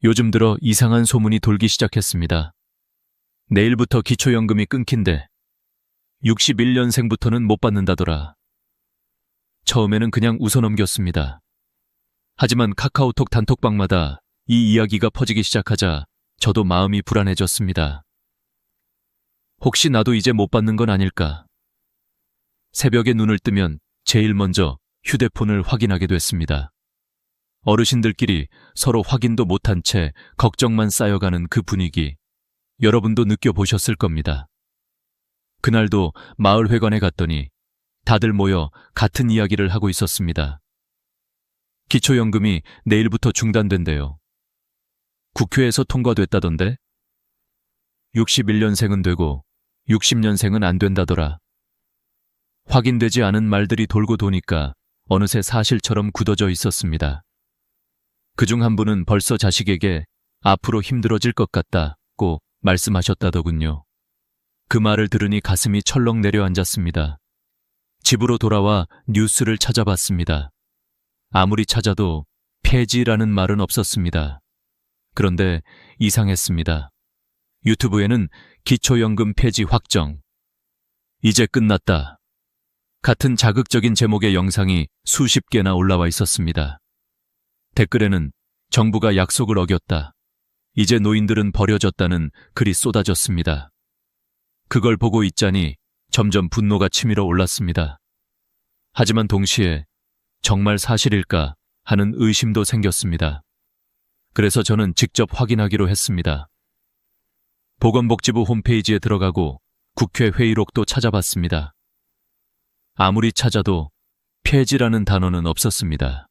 요즘 들어 이상한 소문이 돌기 시작했습니다. 내일부터 기초연금이 끊긴대. 61년생부터는 못 받는다더라. 처음에는 그냥 웃어넘겼습니다. 하지만 카카오톡 단톡방마다 이 이야기가 퍼지기 시작하자 저도 마음이 불안해졌습니다. 혹시 나도 이제 못 받는 건 아닐까? 새벽에 눈을 뜨면 제일 먼저 휴대폰을 확인하게 됐습니다. 어르신들끼리 서로 확인도 못한 채 걱정만 쌓여가는 그 분위기, 여러분도 느껴보셨을 겁니다. 그날도 마을회관에 갔더니 다들 모여 같은 이야기를 하고 있었습니다. 기초연금이 내일부터 중단된대요. 국회에서 통과됐다던데? 61년생은 되고 60년생은 안 된다더라. 확인되지 않은 말들이 돌고 도니까 어느새 사실처럼 굳어져 있었습니다. 그중 한 분은 벌써 자식에게 앞으로 힘들어질 것 같다고 말씀하셨다더군요. 그 말을 들으니 가슴이 철렁 내려앉았습니다. 집으로 돌아와 뉴스를 찾아봤습니다. 아무리 찾아도 폐지라는 말은 없었습니다. 그런데 이상했습니다. 유튜브에는 기초연금 폐지 확정, 이제 끝났다, 같은 자극적인 제목의 영상이 수십 개나 올라와 있었습니다. 댓글에는 정부가 약속을 어겼다, 이제 노인들은 버려졌다는 글이 쏟아졌습니다. 그걸 보고 있자니 점점 분노가 치밀어 올랐습니다. 하지만 동시에 정말 사실일까 하는 의심도 생겼습니다. 그래서 저는 직접 확인하기로 했습니다. 보건복지부 홈페이지에 들어가고 국회 회의록도 찾아봤습니다. 아무리 찾아도 폐지라는 단어는 없었습니다.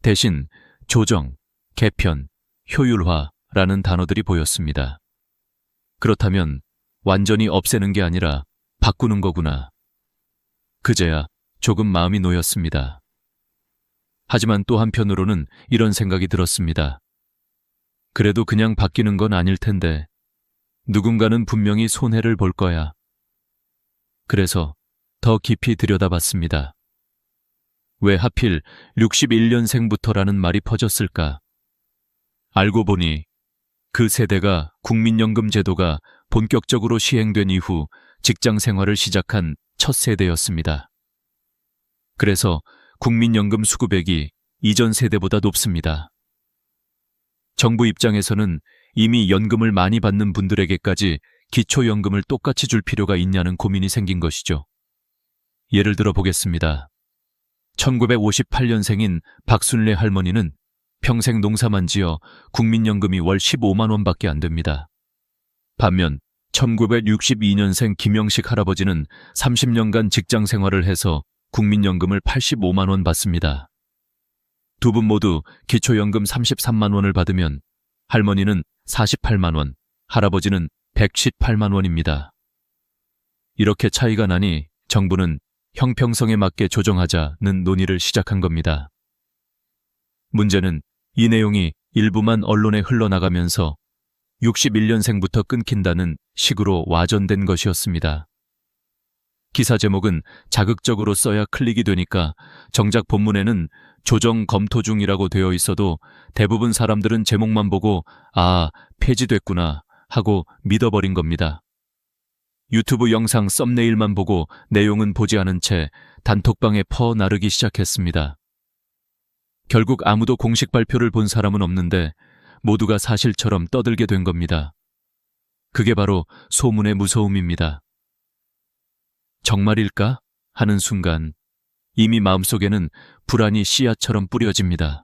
대신 조정, 개편, 효율화라는 단어들이 보였습니다. 그렇다면 완전히 없애는 게 아니라 바꾸는 거구나. 그제야 조금 마음이 놓였습니다. 하지만 또 한편으로는 이런 생각이 들었습니다. 그래도 그냥 바뀌는 건 아닐 텐데 누군가는 분명히 손해를 볼 거야. 그래서 더 깊이 들여다봤습니다. 왜 하필 61년생부터라는 말이 퍼졌을까? 알고 보니 그 세대가 국민연금 제도가 본격적으로 시행된 이후 직장 생활을 시작한 첫 세대였습니다. 그래서 국민연금 수급액이 이전 세대보다 높습니다. 정부 입장에서는 이미 연금을 많이 받는 분들에게까지 기초연금을 똑같이 줄 필요가 있냐는 고민이 생긴 것이죠. 예를 들어 보겠습니다. 1958년생인 박순례 할머니는 평생 농사만 지어 국민연금이 월 15만 원밖에 안 됩니다. 반면 1962년생 김영식 할아버지는 30년간 직장 생활을 해서 국민연금을 85만 원 받습니다. 두 분 모두 기초연금 33만 원을 받으면 할머니는 48만 원, 할아버지는 118만 원입니다. 이렇게 차이가 나니 정부는 형평성에 맞게 조정하자는 논의를 시작한 겁니다. 문제는 이 내용이 일부만 언론에 흘러나가면서 61년생부터 끊긴다는 식으로 와전된 것이었습니다. 기사 제목은 자극적으로 써야 클릭이 되니까 정작 본문에는 조정 검토 중이라고 되어 있어도 대부분 사람들은 제목만 보고 아, 폐지됐구나 하고 믿어버린 겁니다. 유튜브 영상 썸네일만 보고 내용은 보지 않은 채 단톡방에 퍼나르기 시작했습니다. 결국 아무도 공식 발표를 본 사람은 없는데 모두가 사실처럼 떠들게 된 겁니다. 그게 바로 소문의 무서움입니다. 정말일까? 하는 순간 이미 마음속에는 불안이 씨앗처럼 뿌려집니다.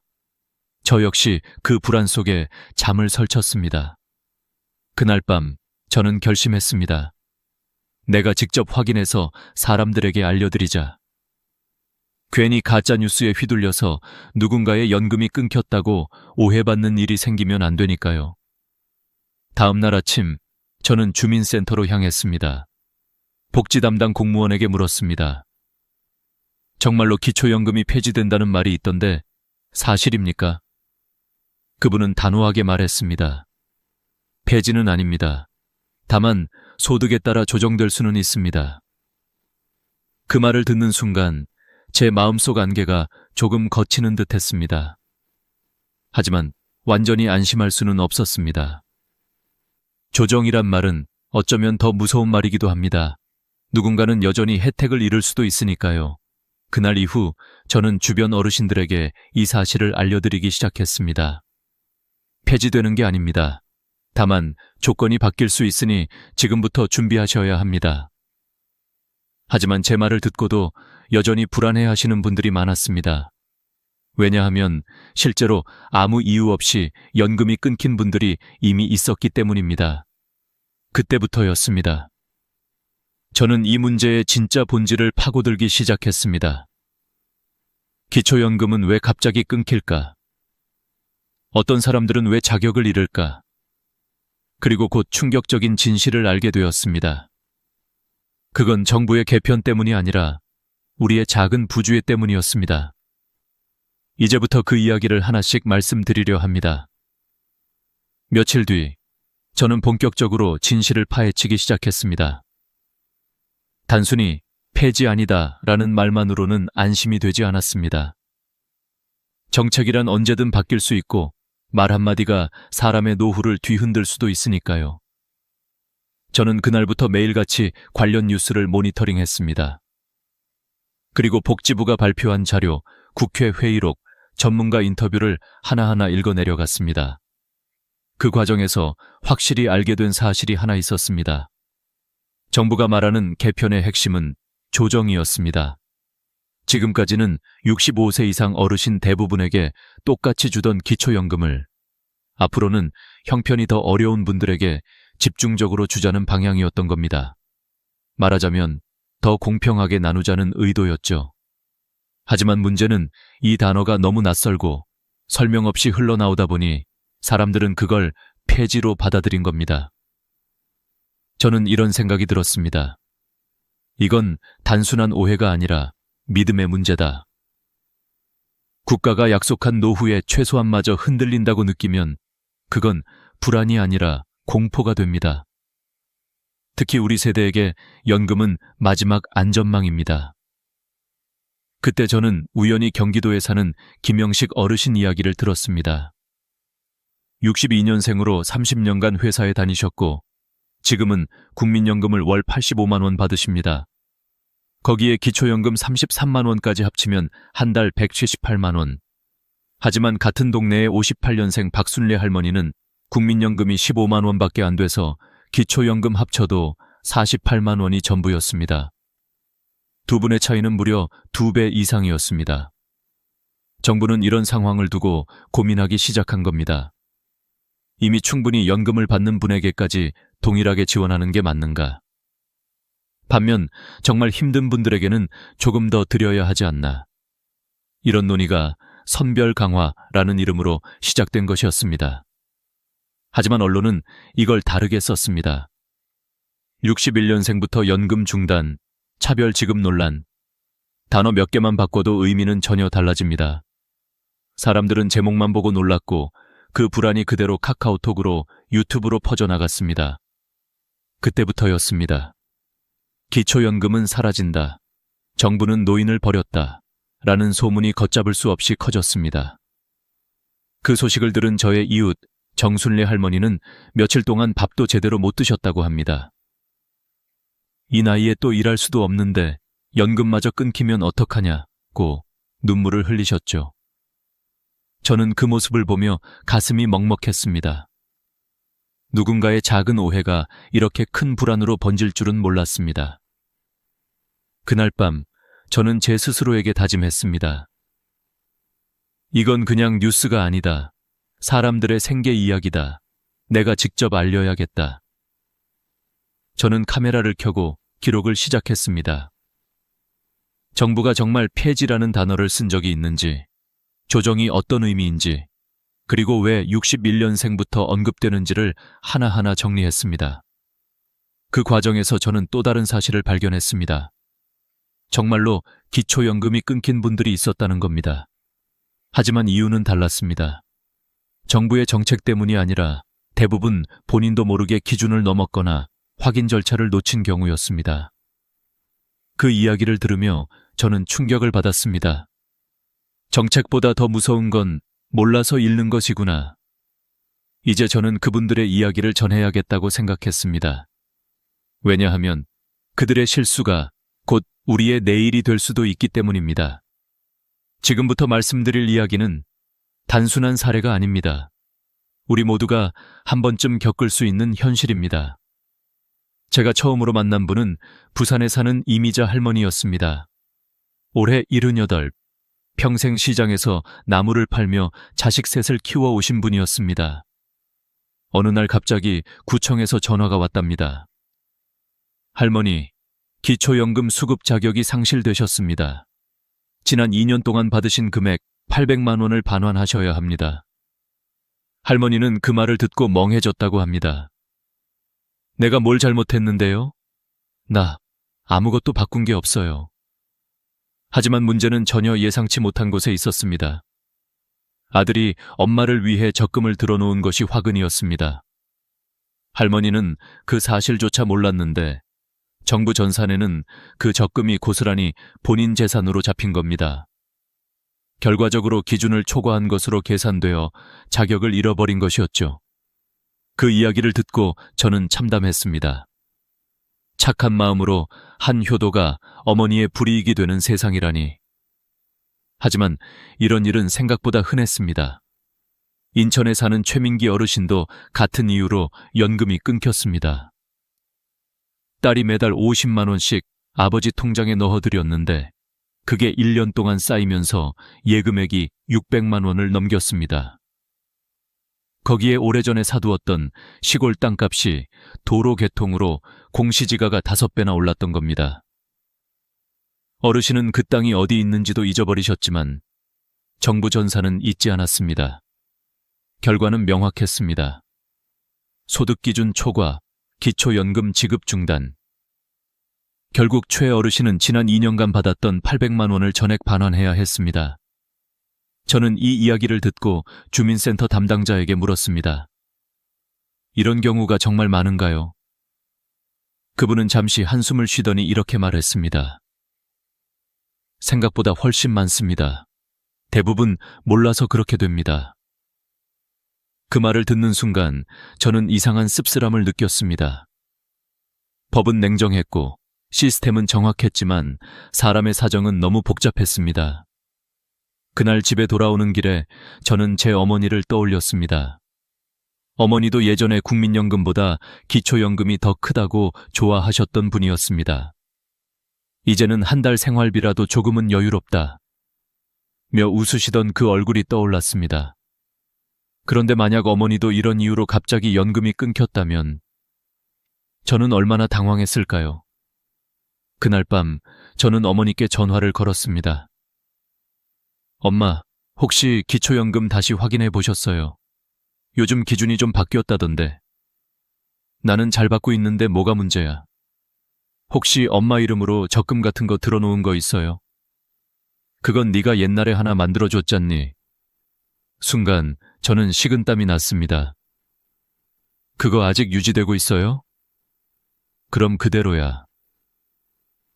저 역시 그 불안 속에 잠을 설쳤습니다. 그날 밤 저는 결심했습니다. 내가 직접 확인해서 사람들에게 알려드리자. 괜히 가짜뉴스에 휘둘려서 누군가의 연금이 끊겼다고 오해받는 일이 생기면 안 되니까요. 다음 날 아침 저는 주민센터로 향했습니다. 복지 담당 공무원에게 물었습니다. 정말로 기초연금이 폐지된다는 말이 있던데 사실입니까? 그분은 단호하게 말했습니다. 폐지는 아닙니다. 다만 소득에 따라 조정될 수는 있습니다. 그 말을 듣는 순간 제 마음속 안개가 조금 걷히는 듯 했습니다. 하지만 완전히 안심할 수는 없었습니다. 조정이란 말은 어쩌면 더 무서운 말이기도 합니다. 누군가는 여전히 혜택을 잃을 수도 있으니까요. 그날 이후 저는 주변 어르신들에게 이 사실을 알려드리기 시작했습니다. 폐지되는 게 아닙니다. 다만 조건이 바뀔 수 있으니 지금부터 준비하셔야 합니다. 하지만 제 말을 듣고도 여전히 불안해하시는 분들이 많았습니다. 왜냐하면 실제로 아무 이유 없이 연금이 끊긴 분들이 이미 있었기 때문입니다. 그때부터였습니다. 저는 이 문제의 진짜 본질을 파고들기 시작했습니다. 기초연금은 왜 갑자기 끊길까? 어떤 사람들은 왜 자격을 잃을까? 그리고 곧 충격적인 진실을 알게 되었습니다. 그건 정부의 개편 때문이 아니라 우리의 작은 부주의 때문이었습니다. 이제부터 그 이야기를 하나씩 말씀드리려 합니다. 며칠 뒤, 저는 본격적으로 진실을 파헤치기 시작했습니다. 단순히 폐지 아니다 라는 말만으로는 안심이 되지 않았습니다. 정책이란 언제든 바뀔 수 있고 말 한마디가 사람의 노후를 뒤흔들 수도 있으니까요. 저는 그날부터 매일같이 관련 뉴스를 모니터링했습니다. 그리고 복지부가 발표한 자료, 국회 회의록, 전문가 인터뷰를 하나하나 읽어내려갔습니다. 그 과정에서 확실히 알게 된 사실이 하나 있었습니다. 정부가 말하는 개편의 핵심은 조정이었습니다. 지금까지는 65세 이상 어르신 대부분에게 똑같이 주던 기초연금을 앞으로는 형편이 더 어려운 분들에게 집중적으로 주자는 방향이었던 겁니다. 말하자면 더 공평하게 나누자는 의도였죠. 하지만 문제는 이 단어가 너무 낯설고 설명 없이 흘러나오다 보니 사람들은 그걸 폐지로 받아들인 겁니다. 저는 이런 생각이 들었습니다. 이건 단순한 오해가 아니라 믿음의 문제다. 국가가 약속한 노후의 최소한마저 흔들린다고 느끼면 그건 불안이 아니라 공포가 됩니다. 특히 우리 세대에게 연금은 마지막 안전망입니다. 그때 저는 우연히 경기도에 사는 김영식 어르신 이야기를 들었습니다. 62년생으로 30년간 회사에 다니셨고 지금은 국민연금을 월 85만 원 받으십니다. 거기에 기초연금 33만 원까지 합치면 한 달 178만 원. 하지만 같은 동네의 58년생 박순례 할머니는 국민연금이 15만 원밖에 안 돼서 기초연금 합쳐도 48만 원이 전부였습니다. 두 분의 차이는 무려 2배 이상이었습니다. 정부는 이런 상황을 두고 고민하기 시작한 겁니다. 이미 충분히 연금을 받는 분에게까지 동일하게 지원하는 게 맞는가? 반면 정말 힘든 분들에게는 조금 더 드려야 하지 않나? 이런 논의가 선별 강화라는 이름으로 시작된 것이었습니다. 하지만 언론은 이걸 다르게 썼습니다. 61년생부터 연금 중단, 차별 지급 논란. 단어 몇 개만 바꿔도 의미는 전혀 달라집니다. 사람들은 제목만 보고 놀랐고 그 불안이 그대로 카카오톡으로 유튜브로 퍼져나갔습니다. 그때부터였습니다. 기초연금은 사라진다. 정부는 노인을 버렸다. 라는 소문이 걷잡을 수 없이 커졌습니다. 그 소식을 들은 저의 이웃 정순례 할머니는 며칠 동안 밥도 제대로 못 드셨다고 합니다. 이 나이에 또 일할 수도 없는데 연금마저 끊기면 어떡하냐고 눈물을 흘리셨죠. 저는 그 모습을 보며 가슴이 먹먹했습니다. 누군가의 작은 오해가 이렇게 큰 불안으로 번질 줄은 몰랐습니다. 그날 밤 저는 제 스스로에게 다짐했습니다. 이건 그냥 뉴스가 아니다. 사람들의 생계 이야기다. 내가 직접 알려야겠다. 저는 카메라를 켜고 기록을 시작했습니다. 정부가 정말 폐지라는 단어를 쓴 적이 있는지, 조정이 어떤 의미인지, 그리고 왜 61년생부터 언급되는지를 하나하나 정리했습니다. 그 과정에서 저는 또 다른 사실을 발견했습니다. 정말로 기초연금이 끊긴 분들이 있었다는 겁니다. 하지만 이유는 달랐습니다. 정부의 정책 때문이 아니라 대부분 본인도 모르게 기준을 넘었거나 확인 절차를 놓친 경우였습니다. 그 이야기를 들으며 저는 충격을 받았습니다. 정책보다 더 무서운 건 몰라서 잃는 것이구나 이제 저는 그분들의 이야기를 전해야겠다고 생각했습니다. 왜냐하면 그들의 실수가 곧 우리의 내일이 될 수도 있기 때문입니다. 지금부터 말씀드릴 이야기는 단순한 사례가 아닙니다. 우리 모두가 한 번쯤 겪을 수 있는 현실입니다. 제가 처음으로 만난 분은 부산에 사는 이미자 할머니였습니다. 올해 78, 평생 시장에서 나무를 팔며 자식 셋을 키워오신 분이었습니다. 어느 날 갑자기 구청에서 전화가 왔답니다. 할머니, 기초연금 수급 자격이 상실되셨습니다. 지난 2년 동안 받으신 금액 800만 원을 반환하셔야 합니다. 할머니는 그 말을 듣고 멍해졌다고 합니다. 내가 뭘 잘못했는데요? 나 아무것도 바꾼 게 없어요. 하지만 문제는 전혀 예상치 못한 곳에 있었습니다. 아들이 엄마를 위해 적금을 들어놓은 것이 화근이었습니다. 할머니는 그 사실조차 몰랐는데 정부 전산에는 그 적금이 고스란히 본인 재산으로 잡힌 겁니다. 결과적으로 기준을 초과한 것으로 계산되어 자격을 잃어버린 것이었죠. 그 이야기를 듣고 저는 참담했습니다. 착한 마음으로 한 효도가 어머니의 불이익이 되는 세상이라니. 하지만 이런 일은 생각보다 흔했습니다. 인천에 사는 최민기 어르신도 같은 이유로 연금이 끊겼습니다. 딸이 매달 50만 원씩 아버지 통장에 넣어드렸는데 그게 1년 동안 쌓이면서 예금액이 600만 원을 넘겼습니다. 거기에 오래전에 사두었던 시골 땅값이 도로 개통으로 공시지가가 5배나 올랐던 겁니다. 어르신은 그 땅이 어디 있는지도 잊어버리셨지만 정부 전산은 잊지 않았습니다. 결과는 명확했습니다. 소득기준 초과, 기초연금 지급 중단. 결국 최 어르신은 지난 2년간 받았던 800만 원을 전액 반환해야 했습니다. 저는 이 이야기를 듣고 주민센터 담당자에게 물었습니다. 이런 경우가 정말 많은가요? 그분은 잠시 한숨을 쉬더니 이렇게 말했습니다. 생각보다 훨씬 많습니다. 대부분 몰라서 그렇게 됩니다. 그 말을 듣는 순간 저는 이상한 씁쓸함을 느꼈습니다. 법은 냉정했고 시스템은 정확했지만 사람의 사정은 너무 복잡했습니다. 그날 집에 돌아오는 길에 저는 제 어머니를 떠올렸습니다. 어머니도 예전에 국민연금보다 기초연금이 더 크다고 좋아하셨던 분이었습니다. 이제는 한 달 생활비라도 조금은 여유롭다 며 웃으시던 그 얼굴이 떠올랐습니다. 그런데 만약 어머니도 이런 이유로 갑자기 연금이 끊겼다면 저는 얼마나 당황했을까요? 그날 밤 저는 어머니께 전화를 걸었습니다. 엄마, 혹시 기초연금 다시 확인해 보셨어요? 요즘 기준이 좀 바뀌었다던데. 나는 잘 받고 있는데 뭐가 문제야? 혹시 엄마 이름으로 적금 같은 거 들어놓은 거 있어요? 그건 네가 옛날에 하나 만들어줬잖니. 순간 저는 식은땀이 났습니다. 그거 아직 유지되고 있어요? 그럼 그대로야.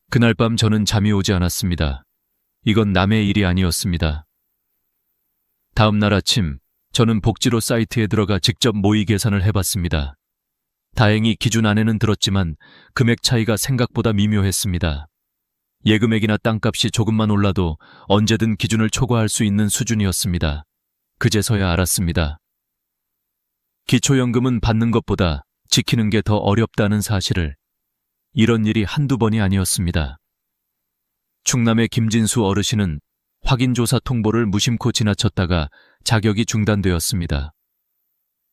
그날 밤 저는 잠이 오지 않았습니다. 이건 남의 일이 아니었습니다. 다음 날 아침 저는 복지로 사이트에 들어가 직접 모의 계산을 해봤습니다. 다행히 기준 안에는 들었지만 금액 차이가 생각보다 미묘했습니다. 예금액이나 땅값이 조금만 올라도 언제든 기준을 초과할 수 있는 수준이었습니다. 그제서야 알았습니다. 기초연금은 받는 것보다 지키는 게 더 어렵다는 사실을. 이런 일이 한두 번이 아니었습니다. 충남의 김진수 어르신은 확인조사 통보를 무심코 지나쳤다가 자격이 중단되었습니다.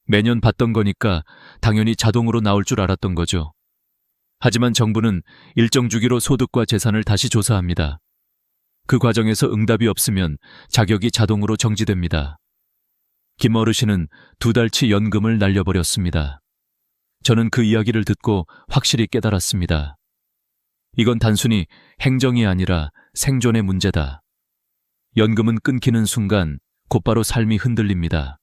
매년 받던 거니까 당연히 자동으로 나올 줄 알았던 거죠. 하지만 정부는 일정 주기로 소득과 재산을 다시 조사합니다. 그 과정에서 응답이 없으면 자격이 자동으로 정지됩니다. 김 어르신은 2달치 연금을 날려버렸습니다. 저는 그 이야기를 듣고 확실히 깨달았습니다. 이건 단순히 행정이 아니라 생존의 문제다. 연금은 끊기는 순간 곧바로 삶이 흔들립니다.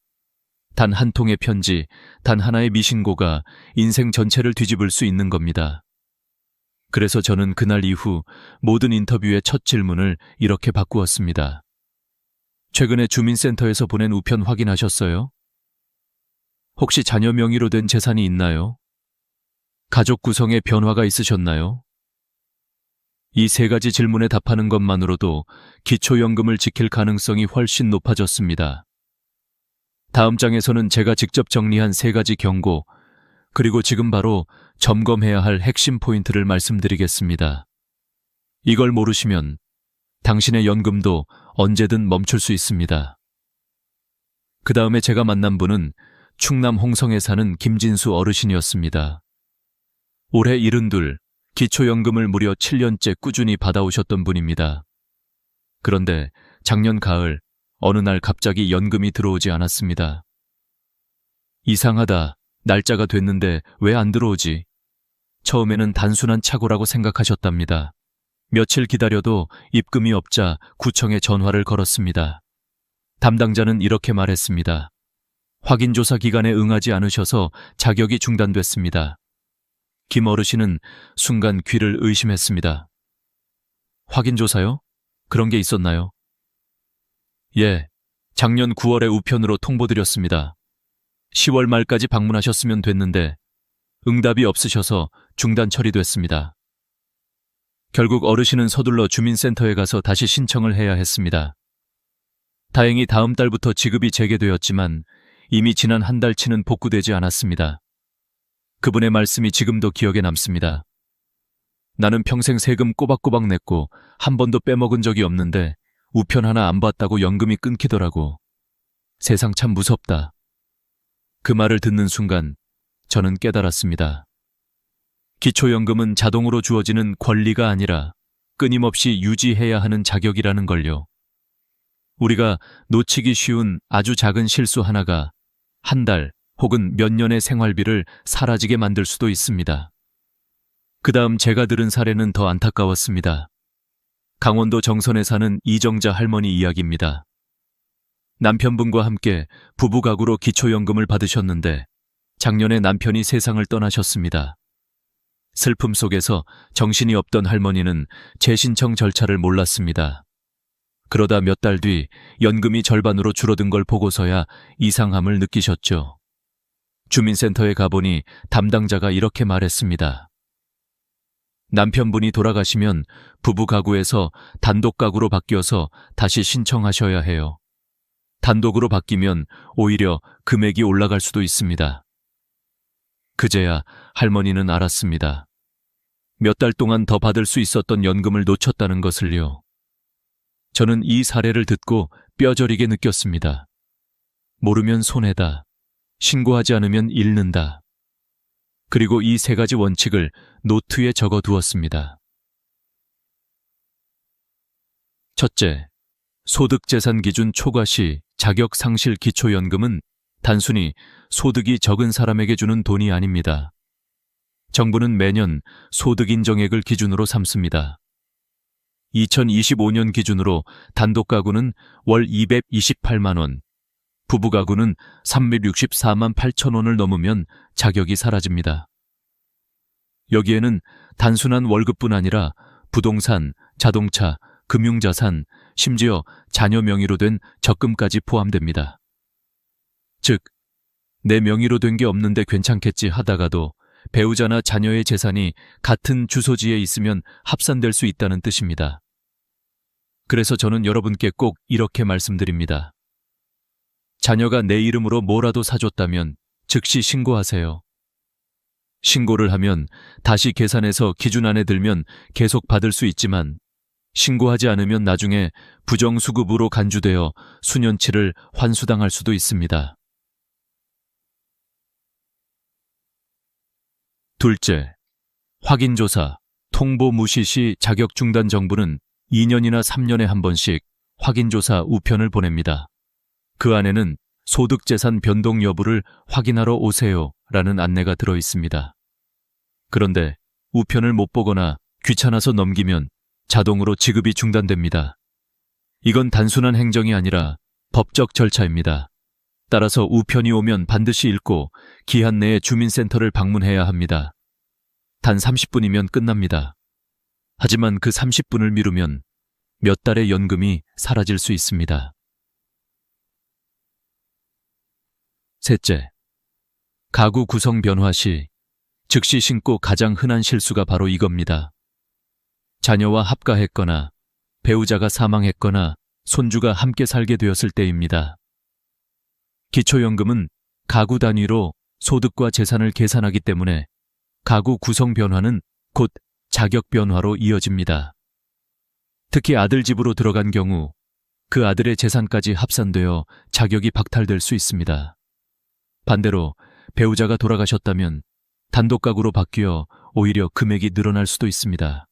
단 한 통의 편지, 단 하나의 미신고가 인생 전체를 뒤집을 수 있는 겁니다. 그래서 저는 그날 이후 모든 인터뷰의 첫 질문을 이렇게 바꾸었습니다. 최근에 주민센터에서 보낸 우편 확인하셨어요? 혹시 자녀 명의로 된 재산이 있나요? 가족 구성에 변화가 있으셨나요? 이 세 가지 질문에 답하는 것만으로도 기초연금을 지킬 가능성이 훨씬 높아졌습니다. 다음 장에서는 제가 직접 정리한 세 가지 경고, 그리고 지금 바로 점검해야 할 핵심 포인트를 말씀드리겠습니다. 이걸 모르시면 당신의 연금도 언제든 멈출 수 있습니다. 그 다음에 제가 만난 분은 충남 홍성에 사는 김진수 어르신이었습니다. 올해 72, 기초연금을 무려 7년째 꾸준히 받아오셨던 분입니다. 그런데 작년 가을 어느 날 갑자기 연금이 들어오지 않았습니다. 이상하다, 날짜가 됐는데 왜 안 들어오지? 처음에는 단순한 착오라고 생각하셨답니다. 며칠 기다려도 입금이 없자 구청에 전화를 걸었습니다. 담당자는 이렇게 말했습니다. 확인조사 기간에 응하지 않으셔서 자격이 중단됐습니다. 김 어르신은 순간 귀를 의심했습니다. 확인조사요? 그런 게 있었나요? 예, 작년 9월에 우편으로 통보드렸습니다. 10월 말까지 방문하셨으면 됐는데 응답이 없으셔서 중단 처리됐습니다. 결국 어르신은 서둘러 주민센터에 가서 다시 신청을 해야 했습니다. 다행히 다음 달부터 지급이 재개되었지만 이미 지난 한 달치는 복구되지 않았습니다. 그분의 말씀이 지금도 기억에 남습니다. 나는 평생 세금 꼬박꼬박 냈고 한 번도 빼먹은 적이 없는데 우편 하나 안 받다고 연금이 끊기더라고. 세상 참 무섭다. 그 말을 듣는 순간 저는 깨달았습니다. 기초연금은 자동으로 주어지는 권리가 아니라 끊임없이 유지해야 하는 자격이라는 걸요. 우리가 놓치기 쉬운 아주 작은 실수 하나가 한 달 혹은 몇 년의 생활비를 사라지게 만들 수도 있습니다. 그 다음 제가 들은 사례는 더 안타까웠습니다. 강원도 정선에 사는 이정자 할머니 이야기입니다. 남편분과 함께 부부 가구로 기초연금을 받으셨는데 작년에 남편이 세상을 떠나셨습니다. 슬픔 속에서 정신이 없던 할머니는 재신청 절차를 몰랐습니다. 그러다 몇 달 뒤 연금이 절반으로 줄어든 걸 보고서야 이상함을 느끼셨죠. 주민센터에 가보니 담당자가 이렇게 말했습니다. 남편분이 돌아가시면 부부 가구에서 단독 가구로 바뀌어서 다시 신청하셔야 해요. 단독으로 바뀌면 오히려 금액이 올라갈 수도 있습니다. 그제야 할머니는 알았습니다. 몇 달 동안 더 받을 수 있었던 연금을 놓쳤다는 것을요. 저는 이 사례를 듣고 뼈저리게 느꼈습니다. 모르면 손해다. 신고하지 않으면 잃는다. 그리고 이 세 가지 원칙을 노트에 적어두었습니다. 첫째, 소득재산 기준 초과시 자격 상실 기초연금은 단순히 소득이 적은 사람에게 주는 돈이 아닙니다. 정부는 매년 소득 인정액을 기준으로 삼습니다. 2025년 기준으로 단독 가구는 월 228만 원, 부부 가구는 364만 8천 원을 넘으면 자격이 사라집니다. 여기에는 단순한 월급뿐 아니라 부동산, 자동차, 금융자산, 심지어 자녀 명의로 된 적금까지 포함됩니다. 즉, 내 명의로 된 게 없는데 괜찮겠지 하다가도 배우자나 자녀의 재산이 같은 주소지에 있으면 합산될 수 있다는 뜻입니다. 그래서 저는 여러분께 꼭 이렇게 말씀드립니다. 자녀가 내 이름으로 뭐라도 사줬다면 즉시 신고하세요. 신고를 하면 다시 계산해서 기준 안에 들면 계속 받을 수 있지만 신고하지 않으면 나중에 부정수급으로 간주되어 수년치를 환수당할 수도 있습니다. 둘째, 확인조사, 통보 무시 시 자격 중단 정보는 2년이나 3년에 한 번씩 확인조사 우편을 보냅니다. 그 안에는 소득재산 변동 여부를 확인하러 오세요 라는 안내가 들어 있습니다. 그런데 우편을 못 보거나 귀찮아서 넘기면 자동으로 지급이 중단됩니다. 이건 단순한 행정이 아니라 법적 절차입니다. 따라서 우편이 오면 반드시 읽고 기한 내에 주민센터를 방문해야 합니다. 단 30분이면 끝납니다. 하지만 그 30분을 미루면 몇 달의 연금이 사라질 수 있습니다. 셋째, 가구 구성 변화 시 즉시 신고 가장 흔한 실수가 바로 이겁니다. 자녀와 합가했거나 배우자가 사망했거나 손주가 함께 살게 되었을 때입니다. 기초연금은 가구 단위로 소득과 재산을 계산하기 때문에 가구 구성 변화는 곧 자격 변화로 이어집니다. 특히 아들 집으로 들어간 경우 그 아들의 재산까지 합산되어 자격이 박탈될 수 있습니다. 반대로 배우자가 돌아가셨다면 단독 가구로 바뀌어 오히려 금액이 늘어날 수도 있습니다.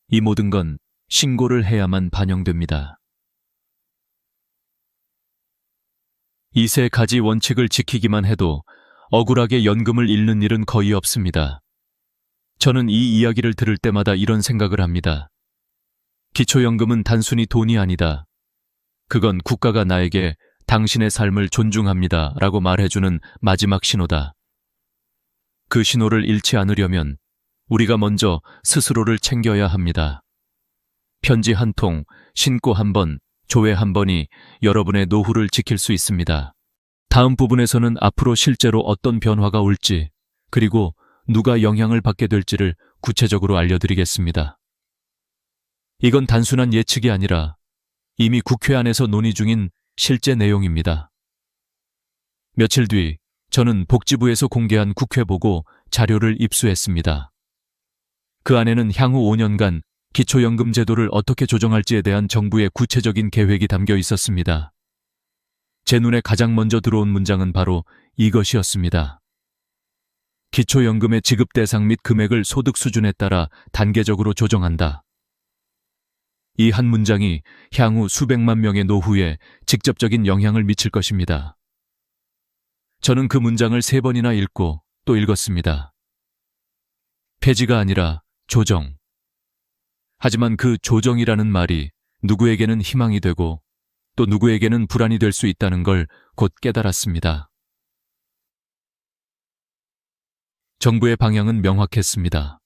이 모든 건 신고를 해야만 반영됩니다. 이 세 가지 원칙을 지키기만 해도 억울하게 연금을 잃는 일은 거의 없습니다. 저는 이 이야기를 들을 때마다 이런 생각을 합니다. 기초연금은 단순히 돈이 아니다. 그건 국가가 나에게 당신의 삶을 존중합니다 라고 말해주는 마지막 신호다. 그 신호를 잃지 않으려면 우리가 먼저 스스로를 챙겨야 합니다. 편지 한 통, 신고 한 번, 조회 한 번이 여러분의 노후를 지킬 수 있습니다. 다음 부분에서는 앞으로 실제로 어떤 변화가 올지, 그리고 누가 영향을 받게 될지를 구체적으로 알려드리겠습니다. 이건 단순한 예측이 아니라 이미 국회 안에서 논의 중인 실제 내용입니다. 며칠 뒤 저는 복지부에서 공개한 국회 보고 자료를 입수했습니다. 그 안에는 향후 5년간 기초연금 제도를 어떻게 조정할지에 대한 정부의 구체적인 계획이 담겨 있었습니다. 제 눈에 가장 먼저 들어온 문장은 바로 이것이었습니다. 기초연금의 지급 대상 및 금액을 소득 수준에 따라 단계적으로 조정한다. 이 한 문장이 향후 수백만 명의 노후에 직접적인 영향을 미칠 것입니다. 저는 그 문장을 3번이나 읽고 또 읽었습니다. 폐지가 아니라 조정. 하지만 그 조정이라는 말이 누구에게는 희망이 되고 또 누구에게는 불안이 될 수 있다는 걸 곧 깨달았습니다. 정부의 방향은 명확했습니다.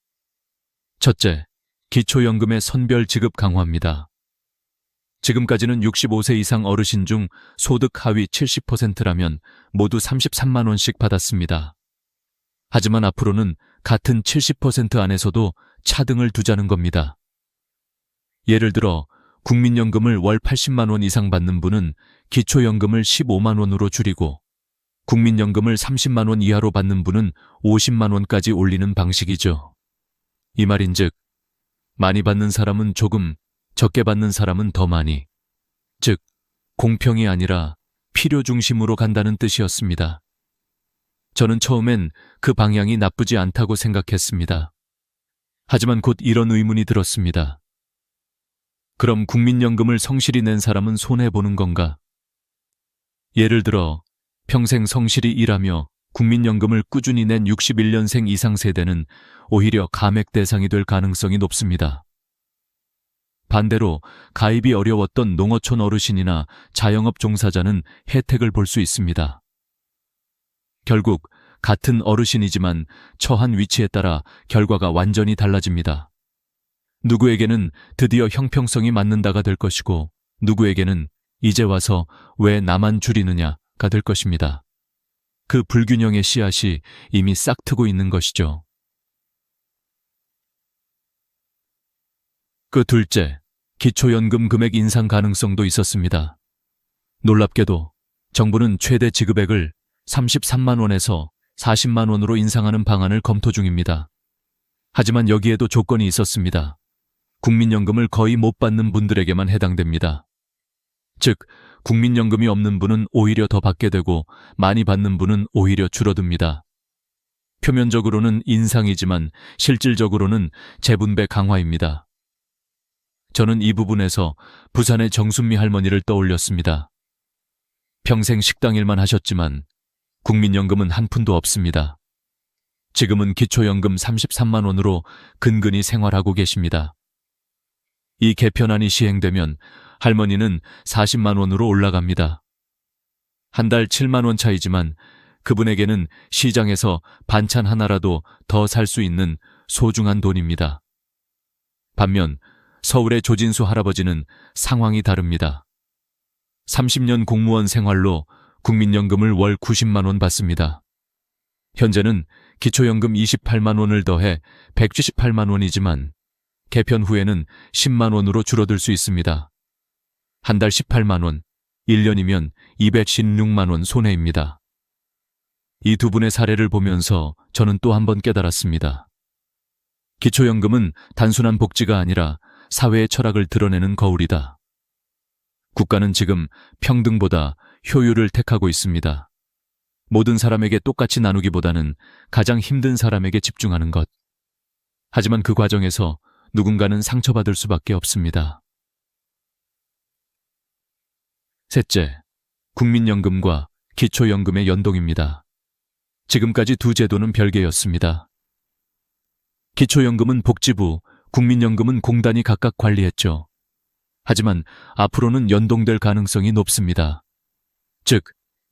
첫째, 기초연금의 선별 지급 강화입니다. 지금까지는 65세 이상 어르신 중 소득 하위 70%라면 모두 33만 원씩 받았습니다. 하지만 앞으로는 같은 70% 안에서도 차등을 두자는 겁니다. 예를 들어 국민연금을 월 80만 원 이상 받는 분은 기초연금을 15만 원으로 줄이고 국민연금을 30만 원 이하로 받는 분은 50만 원까지 올리는 방식이죠. 이 말인즉 많이 받는 사람은 조금, 적게 받는 사람은 더 많이. 즉, 공평이 아니라 필요 중심으로 간다는 뜻이었습니다. 저는 처음엔 그 방향이 나쁘지 않다고 생각했습니다. 하지만 곧 이런 의문이 들었습니다. 그럼 국민연금을 성실히 낸 사람은 손해보는 건가? 예를 들어 평생 성실히 일하며 국민연금을 꾸준히 낸 61년생 이상 세대는 오히려 감액 대상이 될 가능성이 높습니다. 반대로 가입이 어려웠던 농어촌 어르신이나 자영업 종사자는 혜택을 볼 수 있습니다. 결국 같은 어르신이지만 처한 위치에 따라 결과가 완전히 달라집니다. 누구에게는 드디어 형평성이 맞는다가 될 것이고 누구에게는 이제 와서 왜 나만 줄이느냐가 될 것입니다. 그 불균형의 씨앗이 이미 싹트고 있는 것이죠. 그 둘째, 기초연금 금액 인상 가능성도 있었습니다. 놀랍게도 정부는 최대 지급액을 33만 원에서 40만 원으로 인상하는 방안을 검토 중입니다. 하지만 여기에도 조건이 있었습니다. 국민연금을 거의 못 받는 분들에게만 해당됩니다. 즉, 국민연금이 없는 분은 오히려 더 받게 되고 많이 받는 분은 오히려 줄어듭니다. 표면적으로는 인상이지만 실질적으로는 재분배 강화입니다. 저는 이 부분에서 부산의 정순미 할머니를 떠올렸습니다. 평생 식당일만 하셨지만 국민연금은 한 푼도 없습니다. 지금은 기초연금 33만 원으로 근근히 생활하고 계십니다. 이 개편안이 시행되면 할머니는 40만 원으로 올라갑니다. 한 달 7만 원 차이지만 그분에게는 시장에서 반찬 하나라도 더 살 수 있는 소중한 돈입니다. 반면 서울의 조진수 할아버지는 상황이 다릅니다. 30년 공무원 생활로 국민연금을 월 90만 원 받습니다. 현재는 기초연금 28만 원을 더해 178만 원이지만 개편 후에는 10만 원으로 줄어들 수 있습니다. 한 달 18만 원, 1년이면 216만 원 손해입니다. 이 두 분의 사례를 보면서 저는 또 한 번 깨달았습니다. 기초연금은 단순한 복지가 아니라 사회의 철학을 드러내는 거울이다. 국가는 지금 평등보다 효율을 택하고 있습니다. 모든 사람에게 똑같이 나누기보다는 가장 힘든 사람에게 집중하는 것. 하지만 그 과정에서 누군가는 상처받을 수밖에 없습니다. 셋째, 국민연금과 기초연금의 연동입니다. 지금까지 두 제도는 별개였습니다. 기초연금은 복지부, 국민연금은 공단이 각각 관리했죠. 하지만 앞으로는 연동될 가능성이 높습니다. 즉,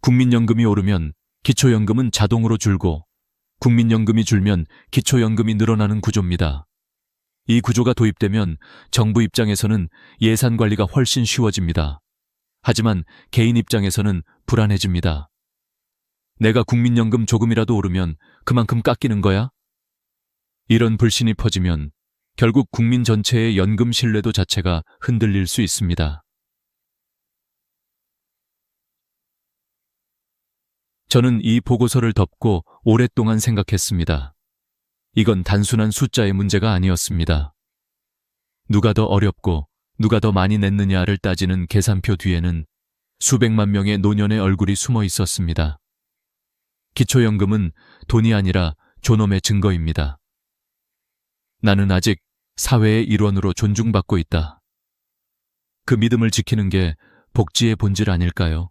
국민연금이 오르면 기초연금은 자동으로 줄고 국민연금이 줄면 기초연금이 늘어나는 구조입니다. 이 구조가 도입되면 정부 입장에서는 예산 관리가 훨씬 쉬워집니다. 하지만 개인 입장에서는 불안해집니다. 내가 국민연금 조금이라도 오르면 그만큼 깎이는 거야? 이런 불신이 퍼지면 결국 국민 전체의 연금 신뢰도 자체가 흔들릴 수 있습니다. 저는 이 보고서를 덮고 오랫동안 생각했습니다. 이건 단순한 숫자의 문제가 아니었습니다. 누가 더 어렵고 누가 더 많이 냈느냐를 따지는 계산표 뒤에는 수백만 명의 노년의 얼굴이 숨어 있었습니다. 기초연금은 돈이 아니라 존엄의 증거입니다. 나는 아직 사회의 일원으로 존중받고 있다. 그 믿음을 지키는 게 복지의 본질 아닐까요?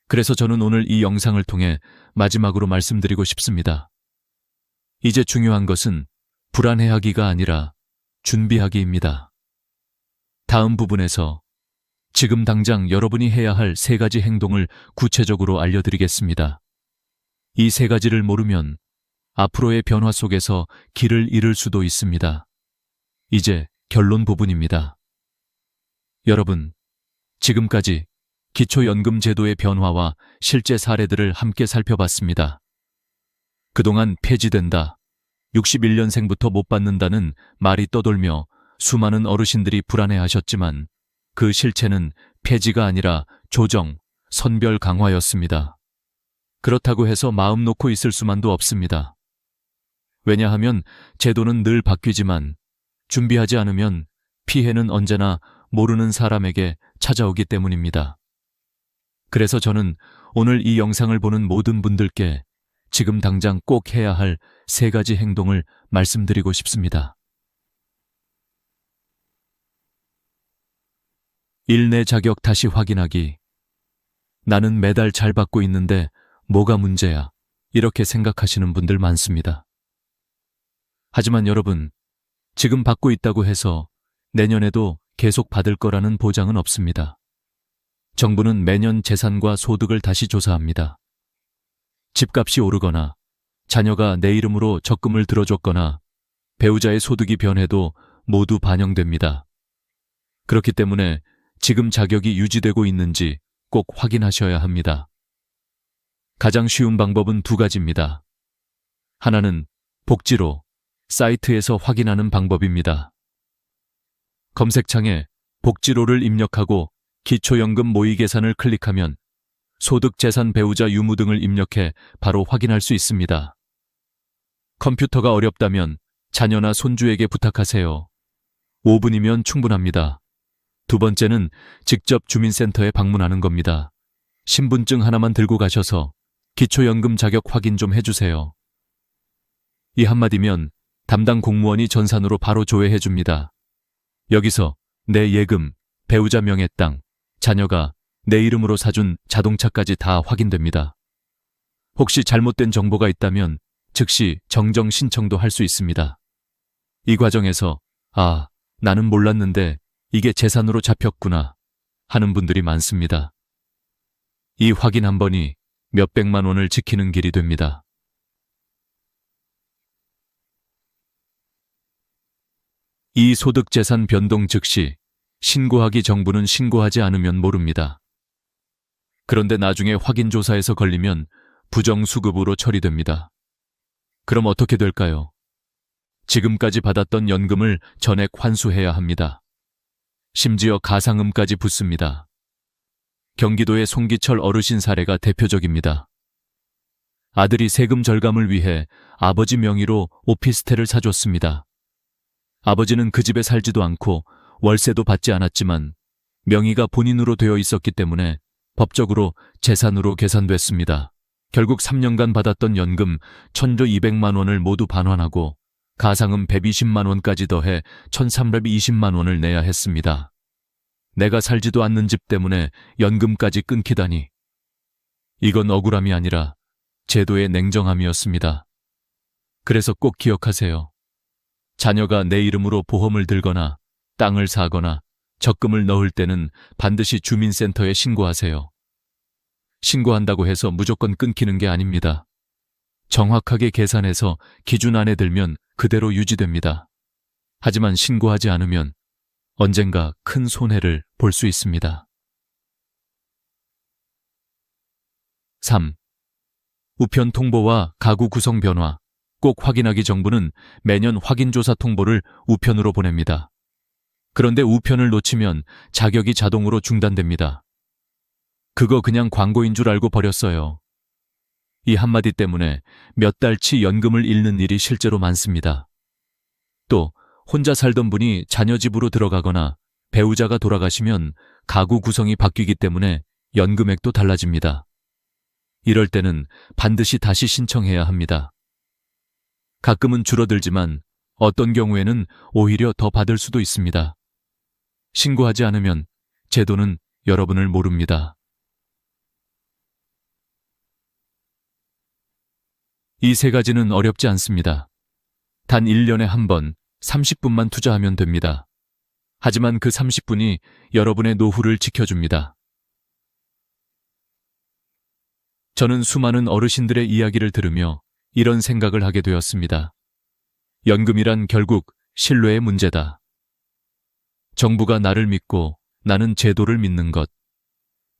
그래서 저는 오늘 이 영상을 통해 마지막으로 말씀드리고 싶습니다. 이제 중요한 것은 불안해하기가 아니라 준비하기입니다. 다음 부분에서 지금 당장 여러분이 해야 할 3가지 행동을 구체적으로 알려드리겠습니다. 이 3가지를 모르면 앞으로의 변화 속에서 길을 잃을 수도 있습니다. 이제 결론 부분입니다. 여러분, 지금까지 기초연금 제도의 변화와 실제 사례들을 함께 살펴봤습니다. 그동안 폐지된다, 61년생부터 못 받는다는 말이 떠돌며 수많은 어르신들이 불안해하셨지만 그 실체는 폐지가 아니라 조정, 선별 강화였습니다. 그렇다고 해서 마음 놓고 있을 수만도 없습니다. 왜냐하면 제도는 늘 바뀌지만 준비하지 않으면 피해는 언제나 모르는 사람에게 찾아오기 때문입니다. 그래서 저는 오늘 이 영상을 보는 모든 분들께 지금 당장 꼭 해야 할 3가지 행동을 말씀드리고 싶습니다. 일내 자격 다시 확인하기. 나는 매달 잘 받고 있는데 뭐가 문제야? 이렇게 생각하시는 분들 많습니다. 하지만 여러분, 지금 받고 있다고 해서 내년에도 계속 받을 거라는 보장은 없습니다. 정부는 매년 재산과 소득을 다시 조사합니다. 집값이 오르거나 자녀가 내 이름으로 적금을 들어줬거나 배우자의 소득이 변해도 모두 반영됩니다. 그렇기 때문에 지금 자격이 유지되고 있는지 꼭 확인하셔야 합니다. 가장 쉬운 방법은 2가지입니다. 하나는 복지로 사이트에서 확인하는 방법입니다. 검색창에 복지로를 입력하고 기초연금 모의 계산을 클릭하면 소득, 재산, 배우자, 유무 등을 입력해 바로 확인할 수 있습니다. 컴퓨터가 어렵다면 자녀나 손주에게 부탁하세요. 5분이면 충분합니다. 2번째는 직접 주민센터에 방문하는 겁니다. 신분증 하나만 들고 가셔서 기초연금 자격 확인 좀 해주세요. 이 한마디면 담당 공무원이 전산으로 바로 조회해 줍니다. 여기서 내 예금, 배우자 명의 땅, 자녀가 내 이름으로 사준 자동차까지 다 확인됩니다. 혹시 잘못된 정보가 있다면 즉시 정정 신청도 할 수 있습니다. 이 과정에서 나는 몰랐는데 이게 재산으로 잡혔구나 하는 분들이 많습니다. 이 확인 한 번이 몇백만 원을 지키는 길이 됩니다. 이 소득 재산 변동 즉시 신고하기 정부는 신고하지 않으면 모릅니다. 그런데 나중에 확인조사에서 걸리면 부정수급으로 처리됩니다. 그럼 어떻게 될까요? 지금까지 받았던 연금을 전액 환수해야 합니다. 심지어 가상음까지 붙습니다. 경기도의 송기철 어르신 사례가 대표적입니다. 아들이 세금 절감을 위해 아버지 명의로 오피스텔을 사줬습니다. 아버지는 그 집에 살지도 않고 월세도 받지 않았지만 명의가 본인으로 되어 있었기 때문에 법적으로 재산으로 계산됐습니다. 결국 3년간 받았던 연금 1,200만 원을 모두 반환하고 가상음 120만 원까지 더해 1,320만 원을 내야 했습니다. 내가 살지도 않는 집 때문에 연금까지 끊기다니. 이건 억울함이 아니라 제도의 냉정함이었습니다. 그래서 꼭 기억하세요. 자녀가 내 이름으로 보험을 들거나 땅을 사거나 적금을 넣을 때는 반드시 주민센터에 신고하세요. 신고한다고 해서 무조건 끊기는 게 아닙니다. 정확하게 계산해서 기준 안에 들면 그대로 유지됩니다. 하지만 신고하지 않으면 언젠가 큰 손해를 볼 수 있습니다. 3. 우편 통보와 가구 구성 변화. 꼭 확인하기 정부는 매년 확인조사 통보를 우편으로 보냅니다. 그런데 우편을 놓치면 자격이 자동으로 중단됩니다. 그거 그냥 광고인 줄 알고 버렸어요. 이 한마디 때문에 몇 달치 연금을 잃는 일이 실제로 많습니다. 또 혼자 살던 분이 자녀 집으로 들어가거나 배우자가 돌아가시면 가구 구성이 바뀌기 때문에 연금액도 달라집니다. 이럴 때는 반드시 다시 신청해야 합니다. 가끔은 줄어들지만 어떤 경우에는 오히려 더 받을 수도 있습니다. 신고하지 않으면 제도는 여러분을 모릅니다. 이 세 가지는 어렵지 않습니다. 단 1년에 한 번 30분만 투자하면 됩니다. 하지만 그 30분이 여러분의 노후를 지켜줍니다. 저는 수많은 어르신들의 이야기를 들으며 이런 생각을 하게 되었습니다. 연금이란 결국 신뢰의 문제다. 정부가 나를 믿고 나는 제도를 믿는 것.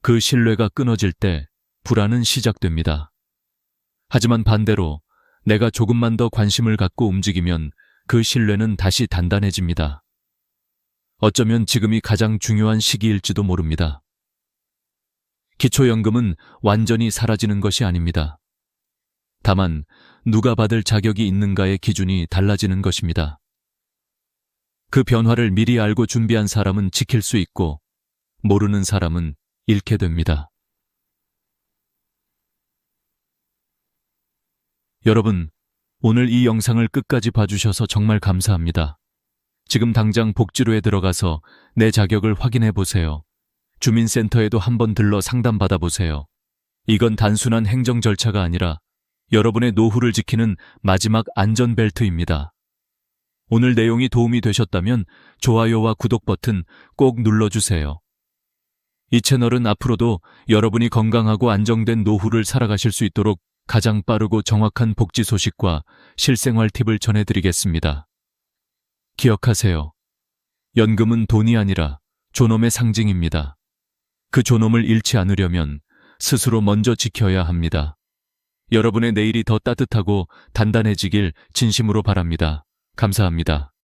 그 신뢰가 끊어질 때 불안은 시작됩니다. 하지만 반대로 내가 조금만 더 관심을 갖고 움직이면 그 신뢰는 다시 단단해집니다. 어쩌면 지금이 가장 중요한 시기일지도 모릅니다. 기초연금은 완전히 사라지는 것이 아닙니다. 다만 누가 받을 자격이 있는가의 기준이 달라지는 것입니다. 그 변화를 미리 알고 준비한 사람은 지킬 수 있고 모르는 사람은 잃게 됩니다. 여러분, 오늘 이 영상을 끝까지 봐주셔서 정말 감사합니다. 지금 당장 복지로에 들어가서 내 자격을 확인해 보세요. 주민센터에도 한번 들러 상담받아 보세요. 이건 단순한 행정 절차가 아니라 여러분의 노후를 지키는 마지막 안전벨트입니다. 오늘 내용이 도움이 되셨다면 좋아요와 구독 버튼 꼭 눌러주세요. 이 채널은 앞으로도 여러분이 건강하고 안정된 노후를 살아가실 수 있도록 가장 빠르고 정확한 복지 소식과 실생활 팁을 전해드리겠습니다. 기억하세요. 연금은 돈이 아니라 존엄의 상징입니다. 그 존엄을 잃지 않으려면 스스로 먼저 지켜야 합니다. 여러분의 내일이 더 따뜻하고 단단해지길 진심으로 바랍니다. 감사합니다.